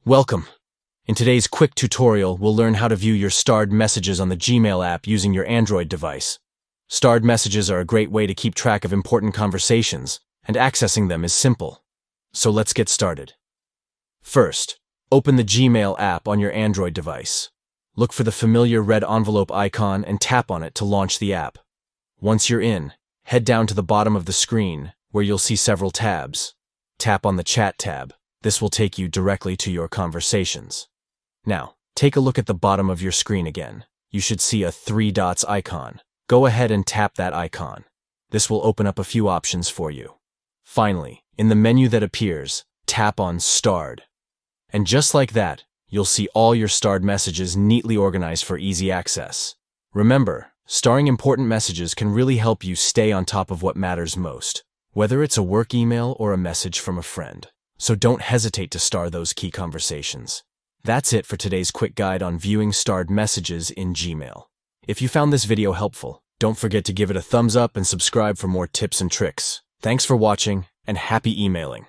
Welcome. In today's quick tutorial, we'll learn how to view your starred messages on the Gmail app using your Android device. Starred messages are a great way to keep track of important conversations, and accessing them is simple. So let's get started. First, open the Gmail app on your Android device. Look for the familiar red envelope icon and tap on it to launch the app. Once you're in, head down to the bottom of the screen, where you'll see several tabs. Tap on the Chat tab. This will take you directly to your conversations. Now, take a look at the bottom of your screen again. You should see a 3 dots icon. Go ahead and tap that icon. This will open up a few options for you. Finally, in the menu that appears, tap on Starred. And just like that, you'll see all your starred messages neatly organized for easy access. Remember, starring important messages can really help you stay on top of what matters most, whether it's a work email or a message from a friend. So don't hesitate to star those key conversations. That's it for today's quick guide on viewing starred messages in Gmail. If you found this video helpful, don't forget to give it a thumbs up and subscribe for more tips and tricks. Thanks for watching, and happy emailing.